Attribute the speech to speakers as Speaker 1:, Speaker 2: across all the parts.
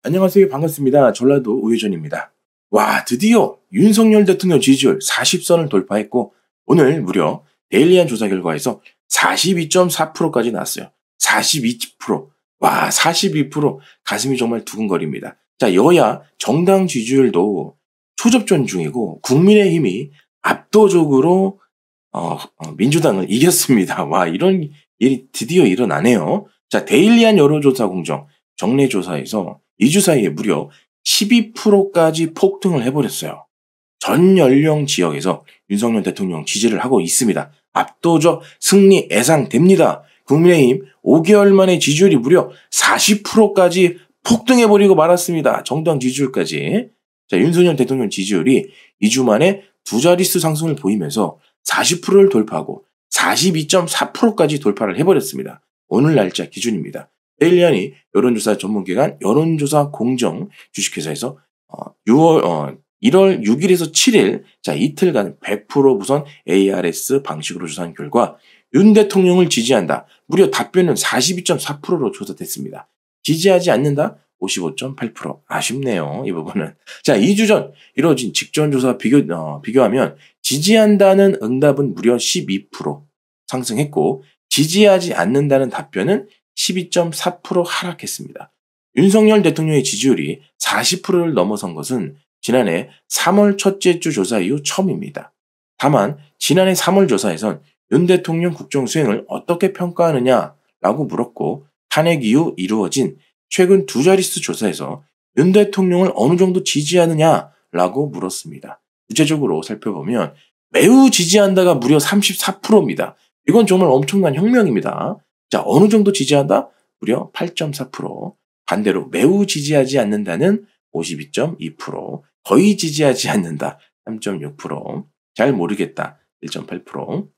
Speaker 1: 안녕하세요. 반갑습니다. 전라도 우회전입니다. 와, 드디어 윤석열 대통령 지지율 40선을 돌파했고, 오늘 무려 데일리안 조사 결과에서 42.4%까지 나왔어요. 42%. 와, 42%. 가슴이 정말 두근거립니다. 자, 여야 정당 지지율도 초접전 중이고, 국민의힘이 압도적으로 민주당을 이겼습니다. 와, 이런 일이 드디어 일어나네요. 자, 데일리안 여론조사 공정 정례조사에서 2주 사이에 무려 12%까지 폭등을 해버렸어요. 전 연령 지역에서 윤석열 대통령 지지를 하고 있습니다. 압도적 승리 예상됩니다. 국민의힘 5개월 만에 지지율이 무려 40%까지 폭등해버리고 말았습니다. 정당 지지율까지. 자, 윤석열 대통령 지지율이 2주 만에 두 자릿수 상승을 보이면서 40%를 돌파하고 42.4%까지 돌파를 해버렸습니다. 오늘 날짜 기준입니다. 데일리안이 여론조사 전문기관 여론조사 공정 주식회사에서 1월 6일에서 7일 자 이틀간 100% 무선 ARS 방식으로 조사한 결과 윤 대통령을 지지한다. 무려 답변은 42.4%로 조사됐습니다. 지지하지 않는다? 55.8%. 아쉽네요. 이 부분은. 자, 2주 전 이루어진 직전조사 비교하면 지지한다는 응답은 무려 12% 상승했고 지지하지 않는다는 답변은 12.4% 하락했습니다. 윤석열 대통령의 지지율이 40%를 넘어선 것은 지난해 3월 첫째 주 조사 이후 처음입니다. 다만 지난해 3월 조사에선 윤 대통령 국정 수행을 어떻게 평가하느냐라고 물었고 탄핵 이후 이루어진 최근 두 자릿수 조사에서 윤 대통령을 어느 정도 지지하느냐라고 물었습니다. 구체적으로 살펴보면 매우 지지한다가 무려 34%입니다. 이건 정말 엄청난 혁명입니다. 자, 어느 정도 지지한다? 무려 8.4%. 반대로 매우 지지하지 않는다는 52.2%. 거의 지지하지 않는다. 3.6%. 잘 모르겠다. 1.8%.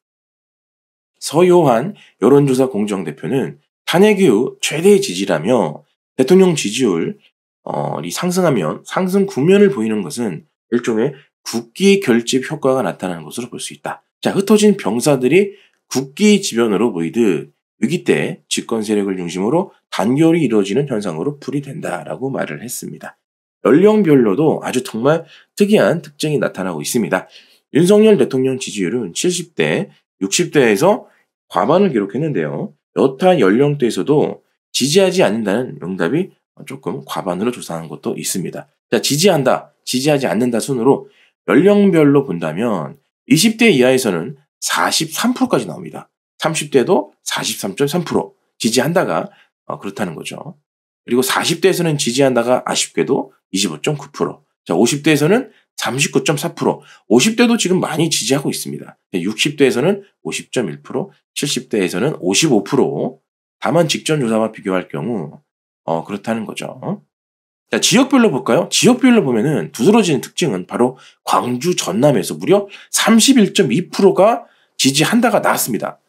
Speaker 1: 서요한 여론조사 공정대표는 탄핵 이후 최대의 지지라며 대통령 지지율이 상승하면 상승 국면을 보이는 것은 일종의 국기 결집 효과가 나타나는 것으로 볼 수 있다. 자, 흩어진 병사들이 국기 지변으로 보이듯 위기 때 집권 세력을 중심으로 단결이 이루어지는 현상으로 풀이된다라고 말을 했습니다. 연령별로도 아주 정말 특이한 특징이 나타나고 있습니다. 윤석열 대통령 지지율은 70대, 60대에서 과반을 기록했는데요. 여타 연령대에서도 지지하지 않는다는 응답이 조금 과반으로 조사한 것도 있습니다. 자, 지지한다, 지지하지 않는다 순으로 연령별로 본다면 20대 이하에서는 43%까지 나옵니다. 30대도 43.3% 지지한다가 그렇다는 거죠. 그리고 40대에서는 지지한다가 아쉽게도 25.9%. 자, 50대에서는 39.4%. 50대도 지금 많이 지지하고 있습니다. 60대에서는 50.1%, 70대에서는 55%. 다만 직전 조사와 비교할 경우 그렇다는 거죠. 자, 지역별로 볼까요? 지역별로 보면은 두드러지는 특징은 바로 광주 전남에서 무려 31.2%가 지지한다가 나왔습니다.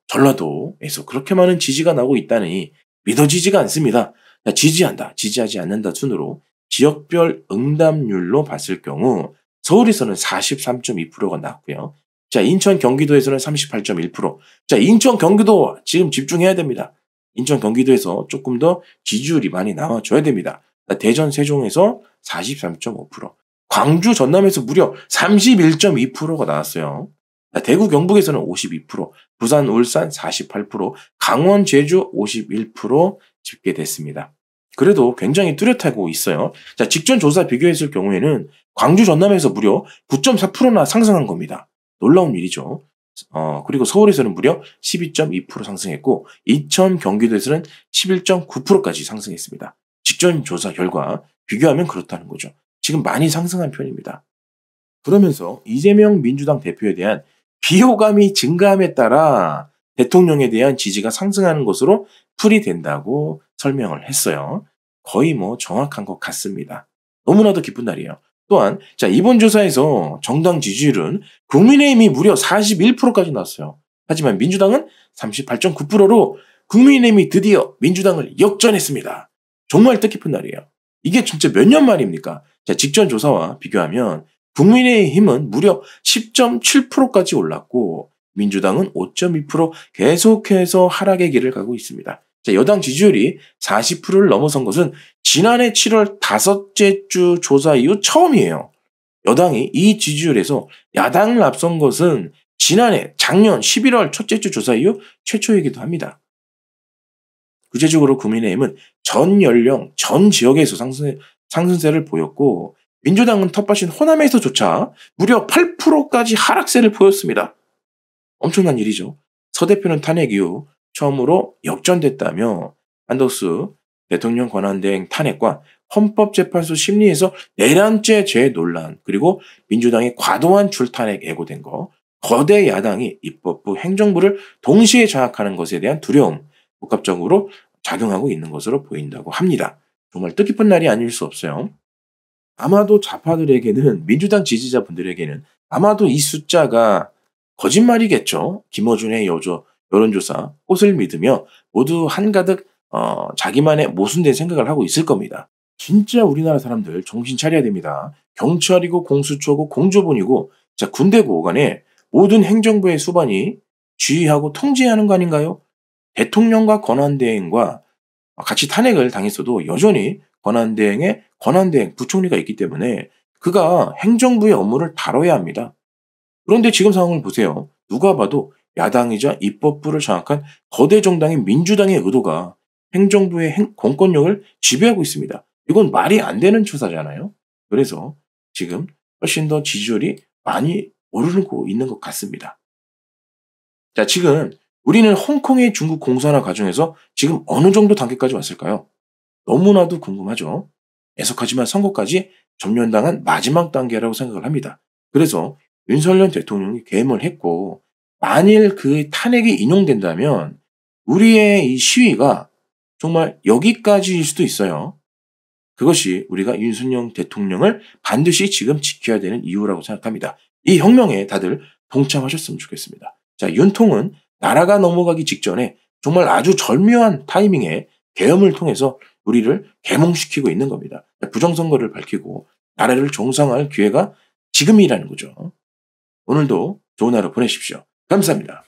Speaker 1: 전라도에서 그렇게 많은 지지가 나오고 있다니 믿어지지가 않습니다. 자, 지지한다, 지지하지 않는다 순으로 지역별 응답률로 봤을 경우 서울에서는 43.2%가 나왔고요. 자, 인천 경기도에서는 38.1%. 자, 인천 경기도 지금 집중해야 됩니다. 인천 경기도에서 조금 더 지지율이 많이 나와줘야 됩니다. 자, 대전 세종에서 43.5%. 광주 전남에서 무려 31.2%가 나왔어요. 대구 경북에서는 52%, 부산 울산 48%, 강원 제주 51% 집계됐습니다. 그래도 굉장히 뚜렷하고 있어요. 자, 직전 조사 비교했을 경우에는 광주 전남에서 무려 9.4%나 상승한 겁니다. 놀라운 일이죠. 그리고 서울에서는 무려 12.2% 상승했고 인천 경기도에서는 11.9%까지 상승했습니다. 직전 조사 결과 비교하면 그렇다는 거죠. 지금 많이 상승한 편입니다. 그러면서 이재명 민주당 대표에 대한 비호감이 증가함에 따라 대통령에 대한 지지가 상승하는 것으로 풀이된다고 설명을 했어요. 거의 정확한 것 같습니다. 너무나도 기쁜 날이에요. 또한 자, 이번 조사에서 정당 지지율은 국민의힘이 무려 41%까지 나왔어요. 하지만 민주당은 38.9%로 국민의힘이 드디어 민주당을 역전했습니다. 정말 뜻깊은 날이에요. 이게 진짜 몇 년 만입니까? 자, 직전 조사와 비교하면 국민의힘은 무려 10.7%까지 올랐고 민주당은 5.2% 계속해서 하락의 길을 가고 있습니다. 자, 여당 지지율이 40%를 넘어선 것은 지난해 7월 다섯째 주 조사 이후 처음이에요. 여당이 이 지지율에서 야당을 앞선 것은 지난해 작년 11월 첫째 주 조사 이후 최초이기도 합니다. 구체적으로 국민의힘은 전 연령, 전 지역에서 상승세를 보였고 민주당은 텃밭인 호남에서조차 무려 8%까지 하락세를 보였습니다. 엄청난 일이죠. 서 대표는 탄핵 이후 처음으로 역전됐다며 한덕수 대통령 권한대행 탄핵과 헌법재판소 심리에서 내란죄 죄 논란 그리고 민주당의 과도한 줄탄핵 예고된 거 거대 야당이 입법부 행정부를 동시에 장악하는 것에 대한 두려움 복합적으로 작용하고 있는 것으로 보인다고 합니다. 정말 뜻깊은 날이 아닐 수 없어요. 아마도 좌파들에게는 민주당 지지자분들에게는 아마도 이 숫자가 거짓말이겠죠. 김어준의 여론조사 꽃을 믿으며 모두 한가득 자기만의 모순된 생각을 하고 있을 겁니다. 진짜 우리나라 사람들 정신 차려야 됩니다. 경찰이고 공수처고 공조본이고 자 군대고 간에 모든 행정부의 수반이 지휘하고 통제하는 거 아닌가요? 대통령과 권한대행과 같이 탄핵을 당했어도 여전히 권한대행 부총리가 있기 때문에 그가 행정부의 업무를 다뤄야 합니다. 그런데 지금 상황을 보세요. 누가 봐도 야당이자 입법부를 장악한 거대 정당인 민주당의 의도가 행정부의 공권력을 지배하고 있습니다. 이건 말이 안 되는 추사잖아요. 그래서 지금 훨씬 더 지지율이 많이 오르고 있는 것 같습니다. 자, 지금 우리는 홍콩의 중국 공산화 과정에서 지금 어느 정도 단계까지 왔을까요? 너무나도 궁금하죠. 애석하지만 선거까지 점령당한 마지막 단계라고 생각을 합니다. 그래서 윤석열 대통령이 계엄을 했고 만일 그 탄핵이 인용된다면 우리의 이 시위가 정말 여기까지일 수도 있어요. 그것이 우리가 윤석열 대통령을 반드시 지금 지켜야 되는 이유라고 생각합니다. 이 혁명에 다들 동참하셨으면 좋겠습니다. 자, 윤통은 나라가 넘어가기 직전에 정말 아주 절묘한 타이밍에 계엄을 통해서 우리를 계몽시키고 있는 겁니다. 부정선거를 밝히고 나라를 정상화할 기회가 지금이라는 거죠. 오늘도 좋은 하루 보내십시오. 감사합니다.